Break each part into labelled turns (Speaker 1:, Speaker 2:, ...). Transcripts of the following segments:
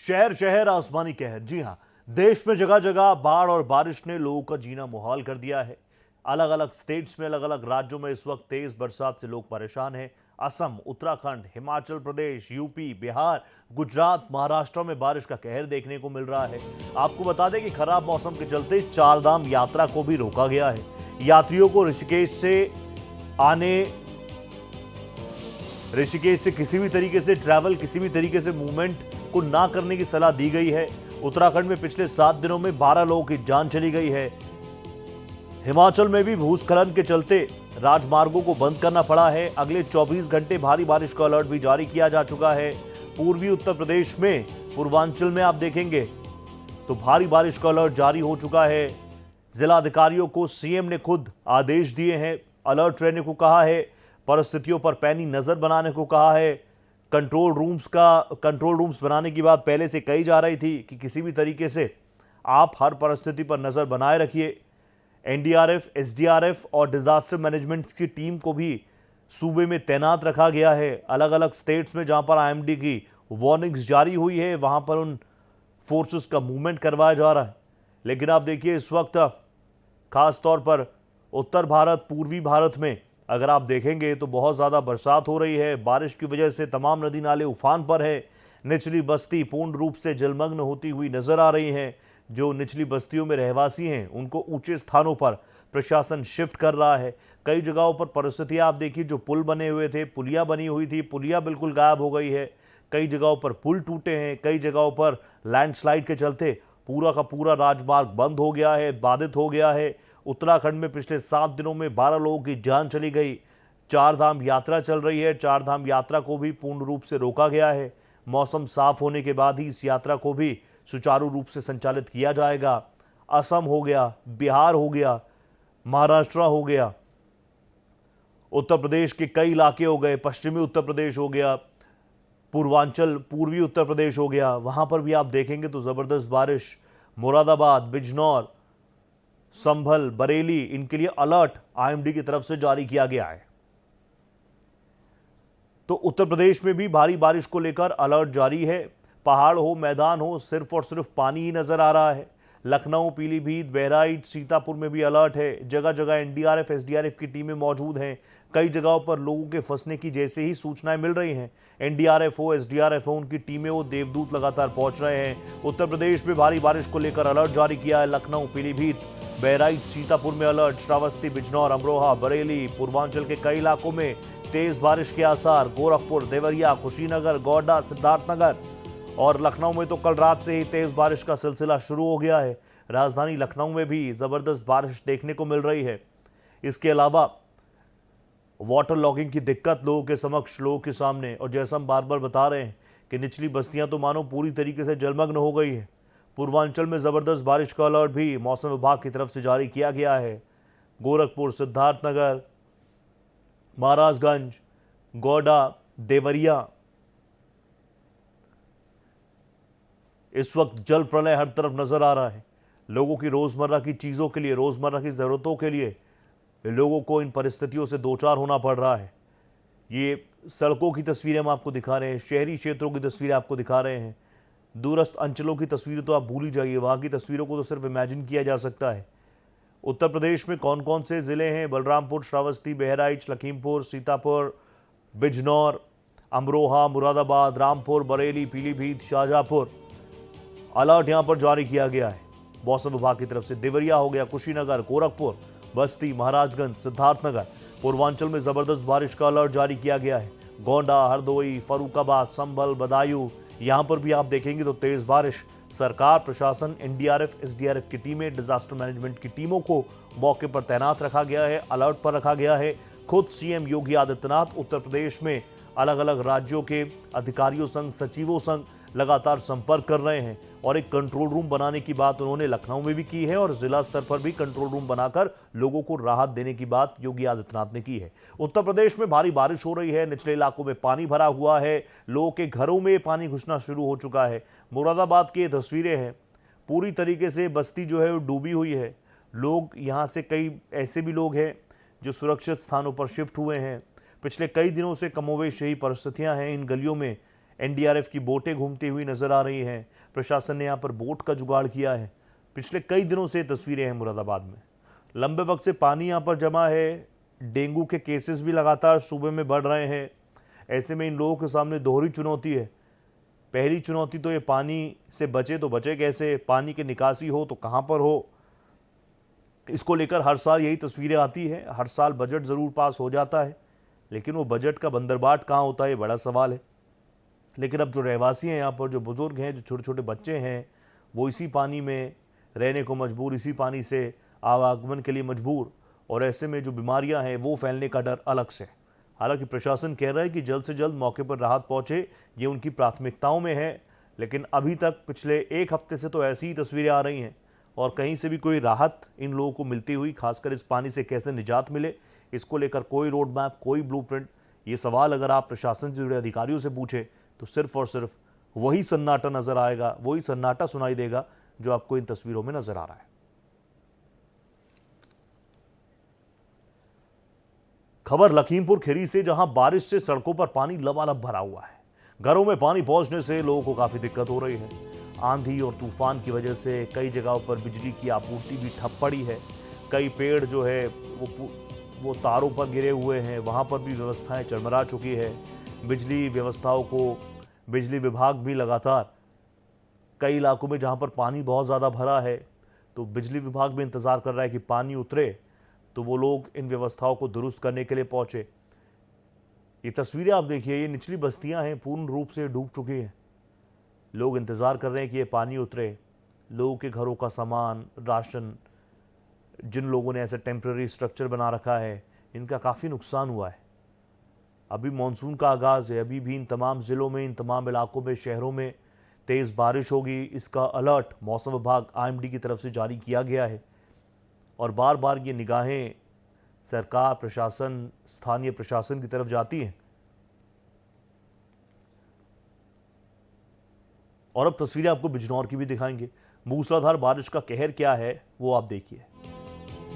Speaker 1: शहर शहर आसमानी कहर। जी हां, देश में जगह जगह बाढ़ और बारिश ने लोगों का जीना मुहाल कर दिया है। अलग अलग स्टेट्स में, अलग अलग राज्यों में इस वक्त तेज बरसात से लोग परेशान हैं। असम, उत्तराखंड, हिमाचल प्रदेश, यूपी, बिहार, गुजरात, महाराष्ट्र में बारिश का कहर देखने को मिल रहा है। आपको बता दें कि खराब मौसम के चलते चारधाम यात्रा को भी रोका गया है। यात्रियों को ऋषिकेश से किसी भी तरीके से ट्रैवल, किसी भी तरीके से मूवमेंट को ना करने की सलाह दी गई है। उत्तराखंड में पिछले 7 दिनों में 12 लोगों की जान चली गई है। हिमाचल में भी भूस्खलन के चलते राजमार्गों को बंद करना पड़ा है। अगले 24 घंटे भारी बारिश का अलर्ट भी जारी किया जा चुका है। पूर्वी उत्तर प्रदेश में, पूर्वांचल में आप देखेंगे तो भारी बारिश का अलर्ट जारी हो चुका है। जिला अधिकारियों को सीएम ने खुद आदेश दिए हैं, अलर्ट रहने को कहा है, परिस्थितियों पर पैनी नजर बनाने को कहा है। कंट्रोल रूम्स बनाने की बात पहले से कही जा रही थी कि किसी भी तरीके से आप हर परिस्थिति पर नजर बनाए रखिए। एनडीआरएफ, एसडीआरएफ और डिजास्टर मैनेजमेंट की टीम को भी सूबे में तैनात रखा गया है। अलग अलग स्टेट्स में जहां पर आईएमडी की वार्निंग्स जारी हुई है, वहां पर उन फोर्सेस का मूवमेंट करवाया जा रहा है। लेकिन आप देखिए, इस वक्त खास तौर पर उत्तर भारत, पूर्वी भारत में अगर आप देखेंगे तो बहुत ज़्यादा बरसात हो रही है। बारिश की वजह से तमाम नदी नाले उफान पर है। निचली बस्ती पूर्ण रूप से जलमग्न होती हुई नजर आ रही हैं। जो निचली बस्तियों में रहवासी हैं, उनको ऊंचे स्थानों पर प्रशासन शिफ्ट कर रहा है। कई जगहों पर परिस्थितियां आप देखिए, जो पुल बने हुए थे, पुलिया बनी हुई थी, पुलिया बिल्कुल गायब हो गई है। कई जगहों पर पुल टूटे हैं, कई जगहों पर लैंडस्लाइड के चलते पूरा का पूरा राजमार्ग बंद हो गया है, बाधित हो गया है। उत्तराखंड में पिछले 7 दिनों में 12 लोगों की जान चली गई। चारधाम यात्रा चल रही है, चारधाम यात्रा को भी पूर्ण रूप से रोका गया है। मौसम साफ होने के बाद ही इस यात्रा को भी सुचारू रूप से संचालित किया जाएगा। असम हो गया, बिहार हो गया, महाराष्ट्र हो गया, उत्तर प्रदेश के कई इलाके हो गए, पश्चिमी उत्तर प्रदेश हो गया, पूर्वांचल, पूर्वी उत्तर प्रदेश हो गया, वहां पर भी आप देखेंगे तो जबरदस्त बारिश। मुरादाबाद, बिजनौर, संभल, बरेली, इनके लिए अलर्ट आईएमडी की तरफ से जारी किया गया है। तो उत्तर प्रदेश में भी भारी बारिश को लेकर अलर्ट जारी है। पहाड़ हो, मैदान हो, सिर्फ और सिर्फ पानी ही नजर आ रहा है। लखनऊ, पीलीभीत, बहराइच, सीतापुर में भी अलर्ट है। जगह जगह एनडीआरएफ, एसडीआरएफ की टीमें मौजूद हैं। कई जगहों पर लोगों के फंसने की जैसे ही सूचनाएं मिल रही हैं, एनडीआरएफ हो, एसडीआरएफ हो, उनकी टीमें, वो देवदूत लगातार पहुंच रहे हैं। उत्तर प्रदेश में भारी बारिश को लेकर अलर्ट जारी किया है। लखनऊ, पीलीभीत, बहराइच, सीतापुर में अलर्ट। श्रावस्ती, बिजनौर, अमरोहा, बरेली, पूर्वांचल के कई इलाकों में तेज बारिश के आसार। गोरखपुर, देवरिया, कुशीनगर, गोड्डा, सिद्धार्थनगर और लखनऊ में तो कल रात से ही तेज बारिश का सिलसिला शुरू हो गया है। राजधानी लखनऊ में भी जबरदस्त बारिश देखने को मिल रही है। इसके अलावा वाटर लॉगिंग की दिक्कत लोगों के समक्ष, लोगों के सामने, और जैसा हम बार बार बता रहे हैं कि निचली बस्तियां तो मानो पूरी तरीके से जलमग्न हो गई है। पूर्वांचल में जबरदस्त बारिश का अलर्ट भी मौसम विभाग की तरफ से जारी किया गया है। गोरखपुर, सिद्धार्थनगर, महाराजगंज, गोड्डा, देवरिया, इस वक्त जल प्रलय हर तरफ नजर आ रहा है। लोगों की रोजमर्रा की चीजों के लिए, रोजमर्रा की जरूरतों के लिए लोगों को इन परिस्थितियों से दो चार होना पड़ रहा है। ये सड़कों की तस्वीरें हम आपको दिखा रहे हैं, शहरी क्षेत्रों की तस्वीरें आपको दिखा रहे हैं। दूरस्थ अंचलों की तस्वीरें तो आप भूल ही जाइए, वहां की तस्वीरों को तो सिर्फ इमेजिन किया जा सकता है। उत्तर प्रदेश में कौन कौन से जिले हैं? बलरामपुर, श्रावस्ती, बहराइच, लखीमपुर, सीतापुर, बिजनौर, अमरोहा, मुरादाबाद, रामपुर, बरेली, पीलीभीत, शाहजहांपुर, अलर्ट यहां पर जारी किया गया है मौसम विभाग की तरफ से। देवरिया हो गया, कुशीनगर, गोरखपुर, बस्ती, महाराजगंज, सिद्धार्थनगर, पूर्वांचल में जबरदस्त बारिश का अलर्ट जारी किया गया है। गोंडा, हरदोई, फरुखाबाद, संभल, बदायूं, यहां पर भी आप देखेंगे तो तेज बारिश। सरकार, प्रशासन, एनडीआरएफ, एसडीआरएफ की टीमें, डिजास्टर मैनेजमेंट की टीमों को मौके पर तैनात रखा गया है, अलर्ट पर रखा गया है। खुद सीएम योगी आदित्यनाथ उत्तर प्रदेश में अलग अलग राज्यों के अधिकारियों संग, सचिवों संग लगातार संपर्क कर रहे हैं और एक कंट्रोल रूम बनाने की बात उन्होंने लखनऊ में भी की है और जिला स्तर पर भी कंट्रोल रूम बनाकर लोगों को राहत देने की बात योगी आदित्यनाथ ने की है। उत्तर प्रदेश में भारी बारिश हो रही है, निचले इलाकों में पानी भरा हुआ है, लोगों के घरों में पानी घुसना शुरू हो चुका है। मुरादाबाद की ये तस्वीरें हैं, पूरी तरीके से बस्ती जो है वो डूबी हुई है। लोग यहाँ से, कई ऐसे भी लोग हैं जो सुरक्षित स्थानों पर शिफ्ट हुए हैं। पिछले कई दिनों से कमोवेश यही परिस्थितियां हैं। इन गलियों में एनडीआरएफ की बोटें घूमती हुई नजर आ रही हैं। प्रशासन ने यहाँ पर बोट का जुगाड़ किया है। पिछले कई दिनों से तस्वीरें हैं मुरादाबाद में, लंबे वक्त से पानी यहाँ पर जमा है। डेंगू के केसेस भी लगातार सूबे में बढ़ रहे हैं। ऐसे में इन लोगों के सामने दोहरी चुनौती है। पहली चुनौती तो ये पानी से बचे तो बचे कैसे, पानी की निकासी हो तो कहाँ पर हो, इसको लेकर हर साल यही तस्वीरें आती हैं। हर साल बजट ज़रूर पास हो जाता है, लेकिन वो बजट का बंदरबाट कहाँ होता है, ये बड़ा सवाल है। लेकिन अब जो रहवासी हैं यहाँ पर, जो बुज़ुर्ग हैं, जो छोटे छोटे बच्चे हैं, वो इसी पानी में रहने को मजबूर, इसी पानी से आवागमन के लिए मजबूर, और ऐसे में जो बीमारियां हैं वो फैलने का डर अलग से। हालांकि प्रशासन कह रहा है कि जल्द से जल्द मौके पर राहत पहुंचे, ये उनकी प्राथमिकताओं में है, लेकिन अभी तक पिछले एक हफ्ते से तो ऐसी ही तस्वीरें आ रही हैं और कहीं से भी कोई राहत इन लोगों को मिलती हुई, खासकर इस पानी से कैसे निजात मिले, इसको लेकर कोई रोड मैप, कोई ब्लूप्रिंट, ये सवाल अगर आप प्रशासन से जुड़े अधिकारियों से पूछे तो सिर्फ और सिर्फ वही सन्नाटा नजर आएगा, वही सन्नाटा सुनाई देगा जो आपको इन तस्वीरों में नजर आ रहा है। खबर लखीमपुर खीरी से, जहां बारिश से सड़कों पर पानी लबालब भरा हुआ है। घरों में पानी पहुंचने से लोगों को काफी दिक्कत हो रही है। आंधी और तूफान की वजह से कई जगहों पर बिजली की आपूर्ति भी ठप पड़ी है। कई पेड़ जो है वो तारों पर गिरे हुए हैं, वहां पर भी व्यवस्थाएं चरमरा चुकी है। बिजली व्यवस्थाओं को बिजली विभाग भी लगातार कई इलाकों में जहां पर पानी बहुत ज़्यादा भरा है, तो बिजली विभाग भी इंतज़ार कर रहा है कि पानी उतरे तो वो लोग इन व्यवस्थाओं को दुरुस्त करने के लिए पहुंचे। ये तस्वीरें आप देखिए, ये निचली बस्तियां हैं, पूर्ण रूप से डूब चुकी हैं। लोग इंतज़ार कर रहे हैं कि ये पानी उतरे। लोगों के घरों का सामान, राशन, जिन लोगों ने ऐसे टेम्पररी स्ट्रक्चर बना रखा है, इनका काफ़ी नुकसान हुआ है। अभी मानसून का आगाज़ है, अभी भी इन तमाम ज़िलों में, इन तमाम इलाकों में, शहरों में तेज़ बारिश होगी, इसका अलर्ट मौसम विभाग IMD की तरफ से जारी किया गया है। और बार बार ये निगाहें सरकार, प्रशासन, स्थानीय प्रशासन की तरफ जाती हैं। और अब तस्वीरें आपको बिजनौर की भी दिखाएंगे। मूसलाधार बारिश का कहर क्या है वो आप देखिए।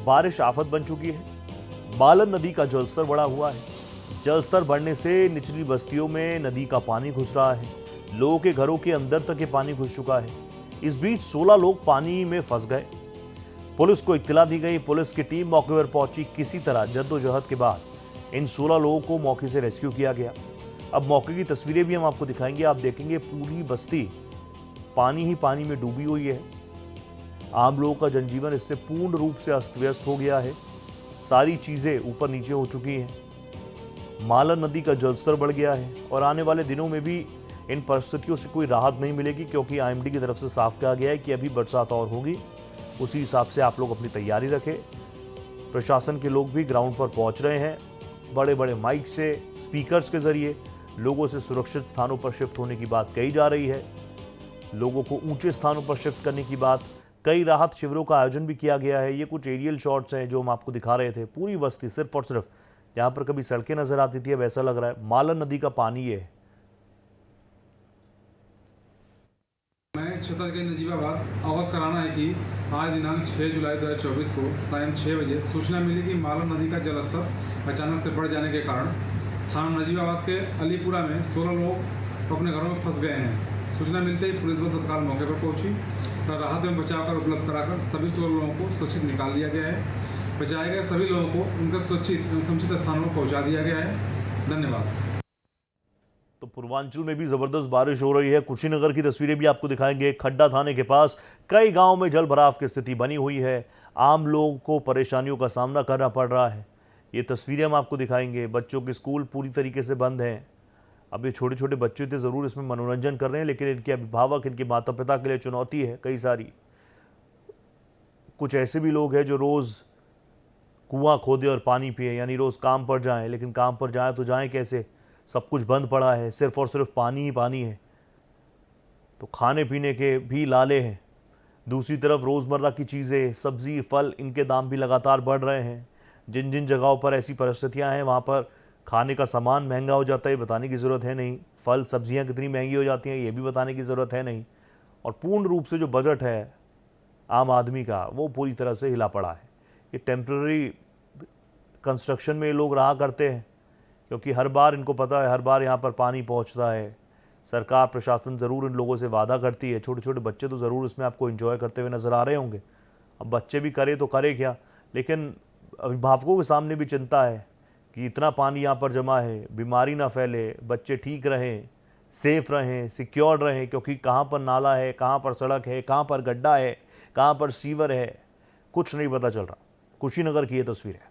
Speaker 1: बारिश आफत बन चुकी है। बालन नदी का जलस्तर बढ़ा हुआ है। जलस्तर बढ़ने से निचली बस्तियों में नदी का पानी घुस रहा है। लोगों के घरों के अंदर तक ये पानी घुस चुका है। इस बीच 16 लोग पानी में फंस गए। पुलिस को इत्तला दी गई। पुलिस की टीम मौके पर पहुंची। किसी तरह जद्दोजहद के बाद इन 16 लोगों को मौके से रेस्क्यू किया गया। अब मौके की तस्वीरें भी हम आपको दिखाएंगे। आप देखेंगे पूरी बस्ती पानी ही पानी में डूबी हुई है। आम लोगों का जनजीवन इससे पूर्ण रूप से अस्त व्यस्त हो गया है। सारी चीजें ऊपर नीचे हो चुकी हैं। मालन नदी का जलस्तर बढ़ गया है और आने वाले दिनों में भी इन परिस्थितियों से कोई राहत नहीं मिलेगी, क्योंकि IMD की तरफ से साफ कहा गया है कि अभी बरसात और होगी। उसी हिसाब से आप लोग अपनी तैयारी रखें। प्रशासन के लोग भी ग्राउंड पर पहुंच रहे हैं। बड़े बड़े माइक से, स्पीकर्स के जरिए लोगों से सुरक्षित स्थानों पर शिफ्ट होने की बात कही जा रही है। लोगों को ऊंचे स्थानों पर शिफ्ट करने की बात, कई राहत शिविरों का आयोजन भी किया गया है। ये कुछ एरियल शॉट्स हैं जो हम आपको दिखा रहे थे। पूरी बस्ती सिर्फ और सिर्फ, जहाँ पर कभी सड़कें नजर आती थी, अब ऐसा लग रहा है मालन नदी का पानी ये है।
Speaker 2: मैं छतर के नजीबाबाद अवगत कराना है कि आज दिनांक 6 जुलाई 2024 को सायं 6 बजे सूचना मिली कि मालन नदी का जलस्तर अचानक से बढ़ जाने के कारण थाना नजीबाबाद के अलीपुरा में 16 लोग अपने घरों में फंस गए हैं। सूचना मिलते ही पुलिस बल तत्काल मौके पर पहुंची तथा राहत एवं बचाव कर उपलब्ध कराकर सभी 16 लोगों को सुरक्षित निकाल लिया गया है। बचाए गए सभी लोगों को उनके सुरक्षित एवं समुचित स्थानों पर पहुँचा दिया गया है। धन्यवाद।
Speaker 1: तो पूर्वांचल में भी जबरदस्त बारिश हो रही है। कुशीनगर की तस्वीरें भी आपको दिखाएंगे। खड्डा थाने के पास कई गांव में जल भराव की स्थिति बनी हुई है। आम लोगों को परेशानियों का सामना करना पड़ रहा है। ये तस्वीरें हम आपको दिखाएंगे। बच्चों के स्कूल पूरी तरीके से बंद हैं। अब ये छोटे छोटे बच्चे थे, ज़रूर इसमें मनोरंजन कर रहे हैं, लेकिन इनके अभिभावक, इनके माता पिता के लिए चुनौती है कई सारी। कुछ ऐसे भी लोग हैं जो रोज़ कुआं खोदे और पानी पिए, यानी रोज़ काम पर जाएं, लेकिन काम पर जाएं तो जाएं कैसे, सब कुछ बंद पड़ा है, सिर्फ और सिर्फ पानी ही पानी है। तो खाने पीने के भी लाले हैं। दूसरी तरफ रोज़मर्रा की चीज़ें, सब्ज़ी, फल, इनके दाम भी लगातार बढ़ रहे हैं। जिन जिन जगहों पर ऐसी परिस्थितियां हैं वहाँ पर खाने का सामान महंगा हो जाता है, बताने की ज़रूरत है नहीं। फल सब्जियां कितनी महंगी हो जाती हैं, ये भी बताने की ज़रूरत है नहीं। और पूर्ण रूप से जो बजट है आम आदमी का, वो पूरी तरह से हिला पड़ा है। ये टेम्पररी कंस्ट्रक्शन में ये लोग रहा करते हैं, क्योंकि हर बार इनको पता है, हर बार यहाँ पर पानी पहुँचता है, सरकार प्रशासन ज़रूर इन लोगों से वादा करती है, छोटे छोटे बच्चे तो ज़रूर इसमें आपको एंजॉय करते हुए नज़र आ रहे होंगे। अब बच्चे भी करे तो करे क्या, लेकिन अभिभावकों के सामने भी चिंता है कि इतना पानी यहाँ पर जमा है, बीमारी ना फैले, बच्चे ठीक रहें, सेफ रहें, सिक्योर रहें, क्योंकि कहाँ पर नाला है, कहाँ पर सड़क है, कहाँ पर गड्ढा है, कहाँ पर सीवर है, कुछ नहीं पता चल रहा। कुशीनगर की ये तस्वीर है।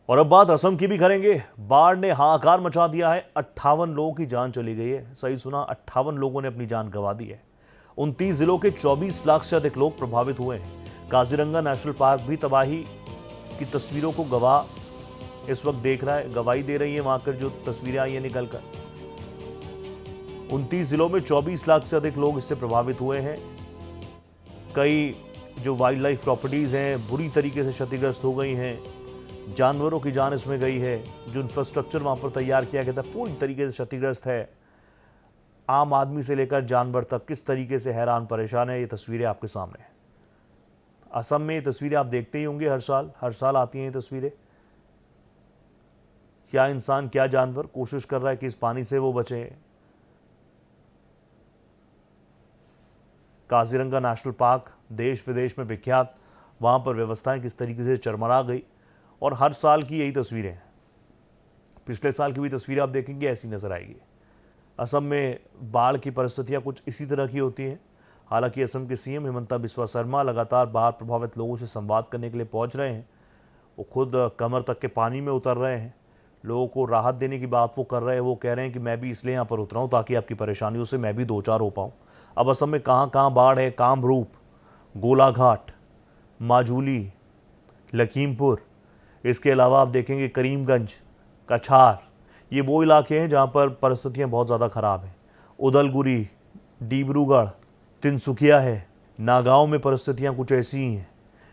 Speaker 1: और अब बात असम की भी करेंगे। बाढ़ ने हाहाकार मचा दिया है, 58 लोगों की जान चली गई है। सही सुना, 58 लोगों ने अपनी जान गंवा दी है। 29 जिलों के 24 लाख से अधिक लोग प्रभावित हुए हैं। काजीरंगा नेशनल पार्क भी तबाही की तस्वीरों को इस वक्त देख रहा है, गवाही दे रही है वहां कर जो तस्वीरें आई है निकलकर। 29 जिलों में 24 लाख से अधिक लोग इससे प्रभावित हुए हैं। कई जो वाइल्ड लाइफ प्रॉपर्टीज हैं बुरी तरीके से क्षतिग्रस्त हो गई हैं, जानवरों की जान इसमें गई है। जो इंफ्रास्ट्रक्चर वहां पर तैयार किया गया था पूरी तरीके से क्षतिग्रस्त है। आम आदमी से लेकर जानवर तक किस तरीके से हैरान परेशान है, ये तस्वीरें आपके सामने हैं। असम में ये तस्वीरें आप देखते ही होंगे, हर साल आती हैं ये तस्वीरें। क्या इंसान क्या जानवर कोशिश कर रहा है कि इस पानी से वो बचे। काजीरंगा नेशनल पार्क देश विदेश में विख्यात, वहां पर व्यवस्थाएं किस तरीके से चरमरा गई। और हर साल की यही तस्वीरें हैं। पिछले साल की भी तस्वीरें आप देखेंगे ऐसी नजर आएगी। असम में बाढ़ की परिस्थितियां कुछ इसी तरह की होती हैं। हालांकि असम के सीएम हिमंता बिस्वा शर्मा लगातार बाढ़ प्रभावित लोगों से संवाद करने के लिए पहुंच रहे हैं। वो खुद कमर तक के पानी में उतर रहे हैं, लोगों को राहत देने की बात वो कर रहे हैं। वो कह रहे हैं कि मैं भी इसलिए यहाँ पर उतरा हूँ ताकि आपकी परेशानियों से मैं भी दो चार हो पाऊँ। अब असम में कहाँ कहाँ बाढ़ है, कामरूप, गोलाघाट, माजुली, लखीमपुर, इसके अलावा आप देखेंगे करीमगंज, कछार, ये वो इलाके हैं जहाँ पर परिस्थितियाँ बहुत ज़्यादा ख़राब हैं। उदलगुरी, डिब्रूगढ़, तिनसुकिया है, नागांव में परिस्थितियाँ कुछ ऐसी ही हैं।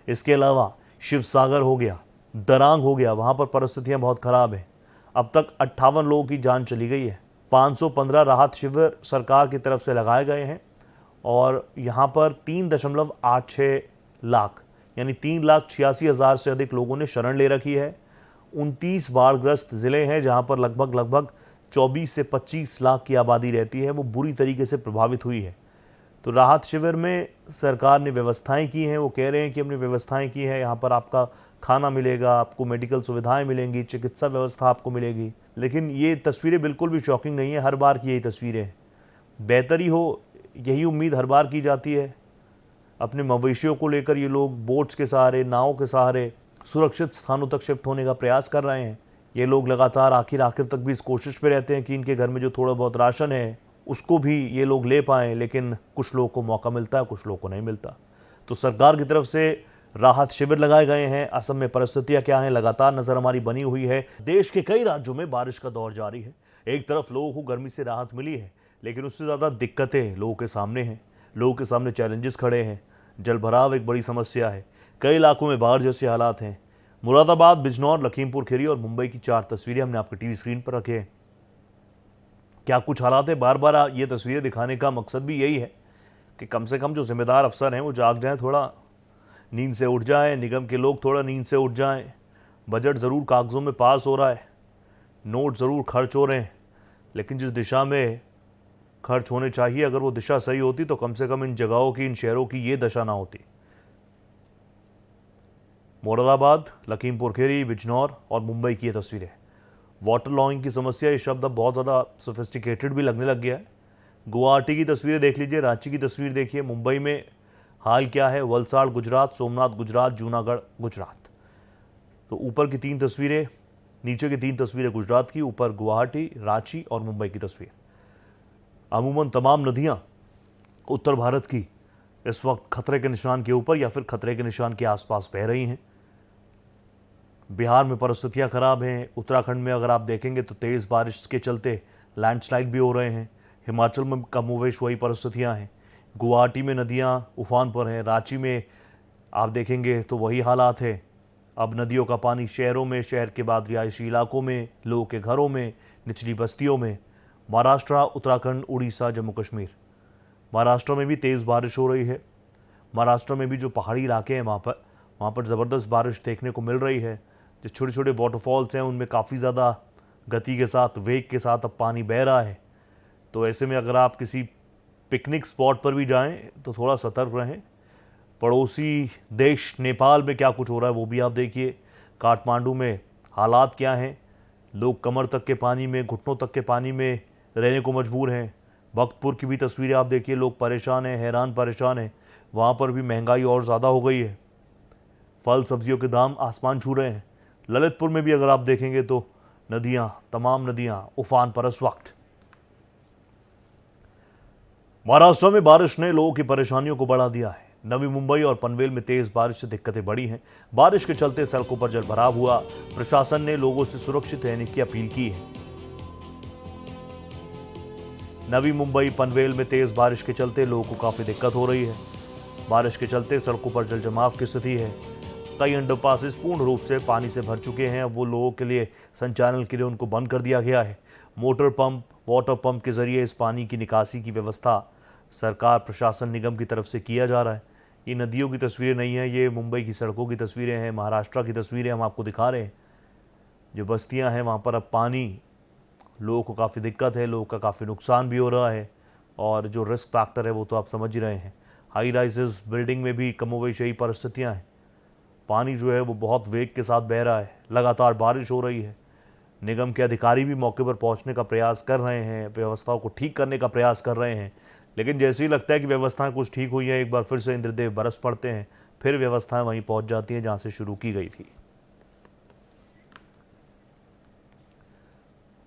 Speaker 1: इसके अलावा शिवसागर हो गया, दरांग हो गया, वहाँ पर परिस्थितियाँ बहुत ख़राब हैं। अब तक 58 लोगों की जान चली गई है। 515 राहत शिविर सरकार की तरफ से लगाए गए हैं और यहाँ पर 3.86 लाख यानी 3,86,000 से अधिक लोगों ने शरण ले रखी है। 29 बाढ़ग्रस्त ज़िले हैं जहाँ पर लगभग 24 से 25 लाख की आबादी रहती है, वो बुरी तरीके से प्रभावित हुई है। तो राहत शिविर में सरकार ने व्यवस्थाएं की हैं। वो कह रहे हैं कि हमने व्यवस्थाएं की हैं, यहाँ पर आपका खाना मिलेगा, आपको मेडिकल सुविधाएं मिलेंगी, चिकित्सा व्यवस्था आपको मिलेगी। लेकिन ये तस्वीरें बिल्कुल भी शॉकिंग नहीं है। हर बार की यही तस्वीरें, बेहतरी हो यही उम्मीद हर बार की जाती है। अपने मवेशियों को लेकर ये लोग बोट्स के सहारे, नावों के सहारे सुरक्षित स्थानों तक शिफ्ट होने का प्रयास कर रहे हैं। ये लोग लगातार आखिर तक भी इस कोशिश पे रहते हैं कि इनके घर में जो थोड़ा बहुत राशन है उसको भी ये लोग ले पाएँ, लेकिन कुछ लोगों को मौका मिलता है, कुछ लोगों को नहीं मिलता। तो सरकार की तरफ से राहत शिविर लगाए गए हैं। असम में परिस्थितियां क्या हैं, लगातार नजर हमारी बनी हुई है। देश के कई राज्यों में बारिश का दौर जारी है। एक तरफ लोगों को गर्मी से राहत मिली है, लेकिन उससे ज़्यादा दिक्कतें लोगों के सामने हैं। लोगों के सामने चैलेंजेस खड़े हैं। जलभराव एक बड़ी समस्या है। कई इलाकों में बाढ़ जैसे हालात हैं। मुरादाबाद, बिजनौर, लखीमपुर खीरी और मुंबई की 4 तस्वीरें हमने आपकी टीवी स्क्रीन पर रखे हैं। क्या कुछ हालात है, बार बार ये तस्वीरें दिखाने का मकसद भी यही है कि कम से कम जो जिम्मेदार अफसर हैं वो जाग जाएं, थोड़ा नींद से उठ जाएं, निगम के लोग थोड़ा नींद से उठ जाएं। बजट ज़रूर कागज़ों में पास हो रहा है, नोट ज़रूर खर्च हो रहे हैं, लेकिन जिस दिशा में खर्च होने चाहिए, अगर वो दिशा सही होती तो कम से कम इन जगहों की, इन शहरों की ये दशा ना होती। मुरादाबाद, लखीमपुर खीरी, बिजनौर और मुंबई की ये तस्वीरें। वाटर लॉगिंग की समस्या, ये शब्द अब बहुत ज़्यादा सोफिस्टिकेटेड भी लगने लग गया है। गुवाहाटी की तस्वीरें देख लीजिए, रांची की तस्वीर देखिए, मुंबई में हाल क्या है, वलसाड़ गुजरात, सोमनाथ गुजरात, जूनागढ़ गुजरात। तो ऊपर की 3 तस्वीरें, नीचे की 3 तस्वीरें गुजरात की, ऊपर गुवाहाटी, रांची और मुंबई की तस्वीर। अमूमन तमाम नदियां उत्तर भारत की इस वक्त खतरे के निशान के ऊपर या फिर खतरे के निशान के आसपास बह रही हैं। बिहार में परिस्थितियां खराब हैं। उत्तराखंड में अगर आप देखेंगे तो तेज़ बारिश के चलते लैंडस्लाइड भी हो रहे हैं। हिमाचल में कमोवेश वही परिस्थितियां हैं। गुवाहाटी में नदियां उफान पर हैं। रांची में आप देखेंगे तो वही हालात है। अब नदियों का पानी शहरों में, शहर के बाद रिहायशी इलाकों में, लोगों के घरों में, निचली बस्तियों में। महाराष्ट्र, उत्तराखंड, उड़ीसा, जम्मू कश्मीर, महाराष्ट्र में भी तेज़ बारिश हो रही है। महाराष्ट्र में भी जो पहाड़ी इलाके हैं वहाँ पर ज़बरदस्त बारिश देखने को मिल रही है। जो छोटे छोटे वाटरफॉल्स हैं उनमें काफ़ी ज़्यादा गति के साथ, वेग के साथ अब पानी बह रहा है। तो ऐसे में अगर आप किसी पिकनिक स्पॉट पर भी जाएं तो थोड़ा सतर्क रहें। पड़ोसी देश नेपाल में क्या कुछ हो रहा है वो भी आप देखिए। काठमांडू में हालात क्या हैं, लोग कमर तक के पानी में, घुटनों तक के पानी में रहने को मजबूर हैं। भक्तपुर की भी तस्वीरें आप देखिए, लोग परेशान हैं, हैरान परेशान हैं। वहाँ पर भी महंगाई और ज़्यादा हो गई है, फल सब्जियों के दाम आसमान छू रहे हैं। ललितपुर में भी अगर आप देखेंगे तो नदियाँ, तमाम नदियाँ उफान पर इस वक्त। महाराष्ट्र में बारिश ने लोगों की परेशानियों को बढ़ा दिया है। नवी मुंबई और पनवेल में तेज बारिश से दिक्कतें बढ़ी हैं। बारिश के चलते सड़कों पर जलभराव हुआ। प्रशासन ने लोगों से सुरक्षित रहने की अपील की है। नवी मुंबई पनवेल में तेज बारिश के चलते लोगों को काफी दिक्कत हो रही है। बारिश के चलते सड़कों पर जलजमाव की स्थिति है। कई अंडरपासेस पूर्ण रूप से पानी से भर चुके हैं। अब वो लोगों के लिए संचालन के लिए उनको बंद कर दिया गया है। मोटर पंप, वाटर पंप के जरिए इस पानी की निकासी की व्यवस्था सरकार, प्रशासन, निगम की तरफ से किया जा रहा है। ये नदियों की तस्वीरें नहीं है, ये मुंबई की सड़कों की तस्वीरें हैं, महाराष्ट्र की तस्वीरें हम आपको दिखा रहे हैं। जो बस्तियां हैं वहाँ पर अब पानी, लोगों को काफ़ी दिक्कत है, लोगों का काफ़ी नुकसान भी हो रहा है। और जो रिस्क फैक्टर है वो तो आप समझ ही रहे हैं। हाई राइजेस बिल्डिंग में भी कमोवेश यही परिस्थितियाँ हैं। पानी जो है वो बहुत वेग के साथ बह रहा है, लगातार बारिश हो रही है। निगम के अधिकारी भी मौके पर पहुंचने का प्रयास कर रहे हैं, व्यवस्थाओं को ठीक करने का प्रयास कर रहे हैं। लेकिन जैसे ही लगता है कि व्यवस्थाएं कुछ ठीक हुई है, एक बार फिर से इंद्रदेव बरस पड़ते हैं, फिर व्यवस्थाएं वहीं पहुंच जाती हैं जहां से शुरू की गई थी।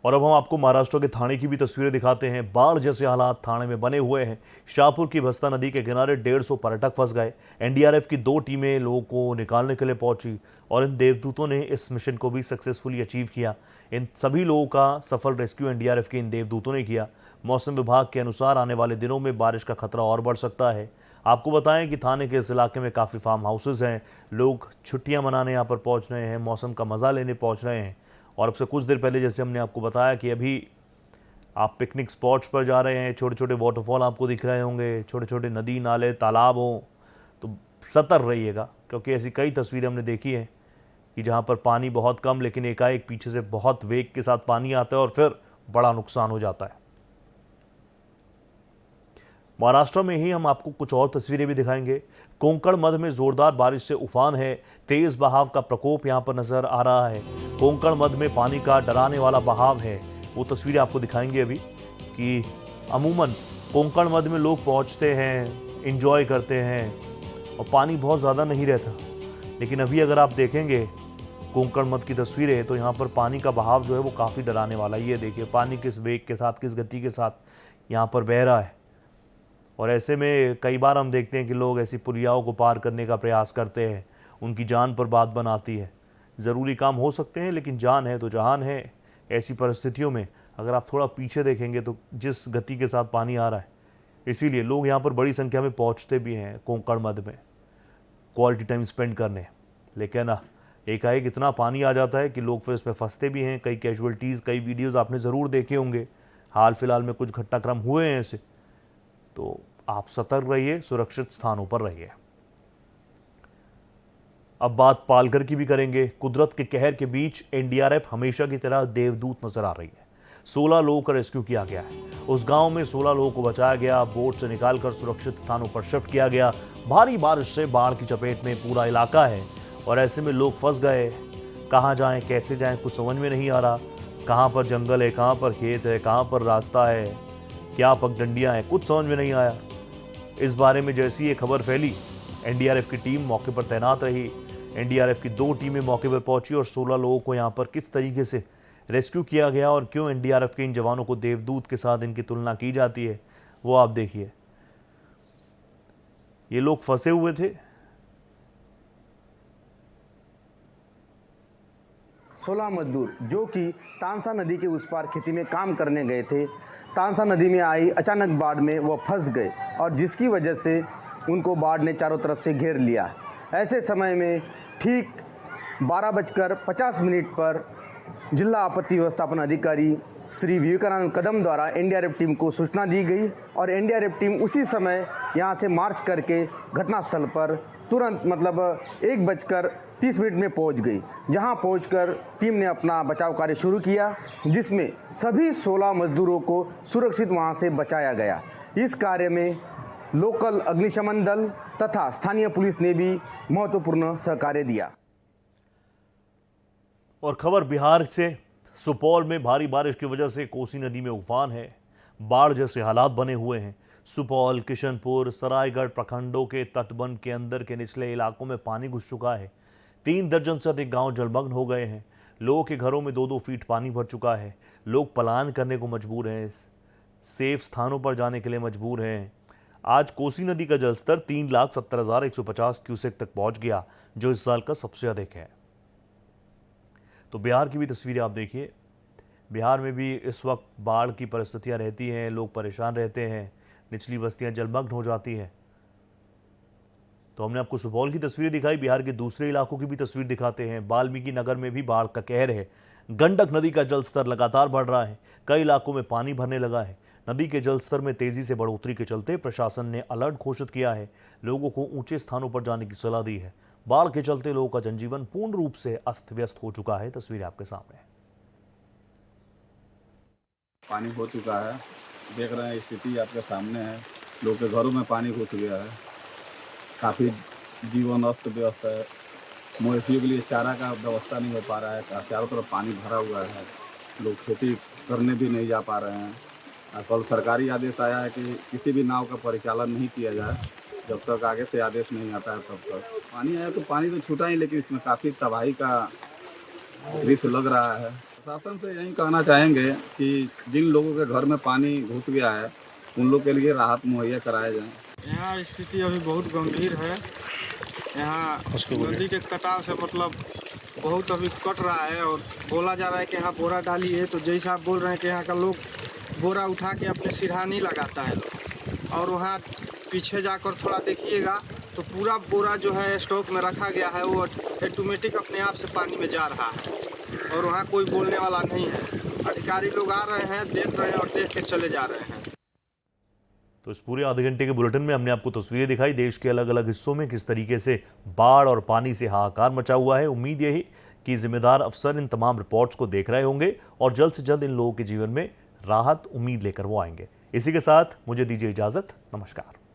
Speaker 1: और अब हम आपको महाराष्ट्र के थाने की भी तस्वीरें दिखाते हैं। बाढ़ जैसे हालात थाने में बने हुए हैं। शाहपुर की भस्ता नदी के किनारे 150 पर्यटक फंस गए। एनडीआरएफ की 2 टीमें लोगों को निकालने के लिए पहुंची और इन देवदूतों ने इस मिशन को भी सक्सेसफुली अचीव किया। इन सभी लोगों का सफल रेस्क्यू एनडीआरएफ के इन देवदूतों ने किया। मौसम विभाग के अनुसार आने वाले दिनों में बारिश का खतरा और बढ़ सकता है। आपको बताएं कि थाने के इस इलाके में काफ़ी फार्म हाउसेज हैं। लोग छुट्टियां मनाने यहाँ पर पहुँच रहे हैं, मौसम का मज़ा लेने पहुँच रहे हैं। और अब से कुछ देर पहले जैसे हमने आपको बताया कि अभी आप पिकनिक स्पॉट्स पर जा रहे हैं, छोटे छोटे वाटरफॉल आपको दिख रहे होंगे, छोटे छोटे नदी नाले तालाब हों, तो सतर्क रहिएगा। क्योंकि ऐसी कई तस्वीरें हमने देखी हैं कि जहाँ पर पानी बहुत कम, लेकिन एकाएक पीछे से बहुत वेग के साथ पानी आता है और फिर बड़ा नुकसान हो जाता है। महाराष्ट्र में ही हम आपको कुछ और तस्वीरें भी दिखाएंगे। कोंकण मध्य में जोरदार बारिश से उफान है। तेज बहाव का प्रकोप यहां पर नजर आ रहा है। कोंकण मध्य में पानी का डराने वाला बहाव है। वो तस्वीरें आपको दिखाएंगे अभी कि अमूमन कोंकण मध्य में लोग पहुंचते हैं, इंजॉय करते हैं और पानी बहुत ज़्यादा नहीं रहता। लेकिन अभी अगर आप देखेंगे कोंकण मध्य की तस्वीरें तो यहाँ पर पानी का बहाव जो है वो काफ़ी डराने वाला है। ये देखिए पानी किस वेग के साथ, किस गति के साथ यहाँ पर बह रहा है। और ऐसे में कई बार हम देखते हैं कि लोग ऐसी पुलियाओं को पार करने का प्रयास करते हैं, उनकी जान पर बात बनाती है। ज़रूरी काम हो सकते हैं लेकिन जान है तो जहान है। ऐसी परिस्थितियों में अगर आप थोड़ा पीछे देखेंगे तो जिस गति के साथ पानी आ रहा है, इसीलिए लोग यहाँ पर बड़ी संख्या में पहुँचते भी हैं कोंकण मध्य में क्वालिटी टाइम स्पेंड करने। लेकिन एकाएक इतना पानी आ जाता है कि लोग फिर इसमें फंसते भी हैं। कई कैजुअल्टीज़, कई वीडियोज़ आपने ज़रूर देखे होंगे। हाल फिलहाल में कुछ घटनाक्रम हुए हैं ऐसे, तो आप सतर्क रहिए, सुरक्षित स्थानों पर रहिए। अब बात पालघर की भी करेंगे। कुदरत के कहर के बीच एनडीआरएफ हमेशा की तरह देवदूत नजर आ रही है। 16 लोगों का रेस्क्यू किया गया है। उस गांव में 16 लोगों को बचाया गया, बोट से निकालकर सुरक्षित स्थानों पर शिफ्ट किया गया। भारी बारिश से बाढ़ की चपेट में पूरा इलाका है और ऐसे में लोग फंस गए। कहाँ जाएं, कैसे जाएं, कुछ समझ में नहीं आ रहा। कहाँ पर जंगल है, कहाँ पर खेत है, कहाँ पर रास्ता है, क्या पगडंडियां हैं, कुछ समझ में नहीं आया। इस बारे में जैसी ये खबर फैली, एनडीआरएफ की टीम मौके पर तैनात रही। एनडीआरएफ की 2 टीमें मौके पर पहुंची और 16 लोगों को यहां पर किस तरीके से रेस्क्यू किया गया और क्यों एनडीआरएफ के इन जवानों को देवदूत के साथ इनकी तुलना की जाती है, वो आप देखिए। ये लोग फंसे हुए थे।
Speaker 3: 16 मजदूर जो कि तानसा नदी के उस पार खेती में काम करने गए थे। तानसा नदी में आई अचानक बाढ़ में वो फंस गए और जिसकी वजह से उनको बाढ़ ने चारों तरफ से घेर लिया। ऐसे समय में ठीक 12:50 पर जिला आपत्ति व्यवस्थापन अधिकारी श्री विवेकानंद कदम द्वारा एनडीआरएफ टीम को सूचना दी गई और एनडीआरएफ टीम उसी समय यहाँ से मार्च करके घटनास्थल पर तुरंत 1:30 में पहुँच गई, जहाँ पहुंचकर टीम ने अपना बचाव कार्य शुरू किया, जिसमें सभी 16 मजदूरों को सुरक्षित वहाँ से बचाया गया। इस कार्य में लोकल अग्निशमन दल तथा स्थानीय पुलिस ने भी महत्वपूर्ण सहकार्य दिया।
Speaker 1: और खबर बिहार से, सुपौल में भारी बारिश की वजह से कोसी नदी में उफान है, बाढ़ जैसे हालात बने हुए हैं। सुपौल, किशनपुर, सरायगढ़ प्रखंडों के तटबंध के अंदर के निचले इलाकों में पानी घुस चुका है। 3 दर्जन से अधिक गांव जलमग्न हो गए हैं। लोगों के घरों में 2-2 फीट पानी भर चुका है। लोग पलायन करने को मजबूर हैं, सेफ स्थानों पर जाने के लिए मजबूर हैं। आज कोसी नदी का जलस्तर 3,70,150 क्यूसेक तक पहुंच गया, जो इस साल का सबसे अधिक है। तो बिहार की भी तस्वीरें आप देखिए। बिहार में भी इस वक्त बाढ़ की परिस्थितियां रहती हैं, लोग परेशान रहते हैं, निचली बस्तियां जलमग्न हो जाती हैं। तो हमने आपको सुपौल की तस्वीरें दिखाई, बिहार के दूसरे इलाकों की भी तस्वीर दिखाते हैं। वाल्मीकि नगर में भी बाढ़ का कहर है। गंडक नदी का जलस्तर लगातार बढ़ रहा है, कई इलाकों में पानी भरने लगा है। नदी के जलस्तर में तेजी से बढ़ोतरी के चलते प्रशासन ने अलर्ट घोषित किया है, लोगों को ऊंचे स्थानों पर जाने की सलाह दी है। बाढ़ के चलते लोगों का जनजीवन पूर्ण रूप से अस्त व्यस्त हो चुका है। तस्वीरें आपके सामने।
Speaker 4: पानी हो चुका है, देख रहे हैं, स्थिति आपके सामने है। लोगों के घरों में पानी घुस गया है, काफ़ी जीवन अस्त व्यस्त है। मवेशियों के लिए चारा का व्यवस्था नहीं हो पा रहा है, चारों तरफ पानी भरा हुआ है, लोग खेती करने भी नहीं जा पा रहे हैं। कल सरकारी आदेश आया है कि किसी भी नाव का परिचालन नहीं किया जाए जब तक आगे से आदेश नहीं आता है तब तक। पानी आया तो पानी तो छूटा ही, लेकिन इसमें काफ़ी तबाही का दृश्य लग रहा है। प्रशासन से यही कहना चाहेंगे कि जिन लोगों के घर में पानी घुस गया है उन लोग के लिए राहत मुहैया कराया जाए।
Speaker 5: यहाँ स्थिति अभी बहुत गंभीर है। यहाँ नदी के कटाव से बहुत अभी कट रहा है और बोला जा रहा है कि यहाँ बोरा डाली है, तो जैसा आप बोल रहे हैं कि यहाँ का लोग बोरा उठा के अपने सिरहानी लगाता है लोग, और वहाँ पीछे जाकर थोड़ा देखिएगा तो पूरा बोरा जो है स्टॉक में रखा गया है, वो ऑटोमेटिक अपने आप से पानी में जा रहा है और वहाँ कोई बोलने वाला नहीं है। अधिकारी लोग आ रहे हैं, देख रहे हैं और देख के चले जा रहे हैं।
Speaker 1: तो इस पूरे आधे घंटे के बुलेटिन में हमने आपको तस्वीरें दिखाई देश के अलग अलग हिस्सों में किस तरीके से बाढ़ और पानी से हाहाकार मचा हुआ है। उम्मीद यही कि जिम्मेदार अफसर इन तमाम रिपोर्ट्स को देख रहे होंगे और जल्द से जल्द इन लोगों के जीवन में राहत उम्मीद लेकर वो आएंगे। इसी के साथ मुझे दीजिए इजाजत। नमस्कार।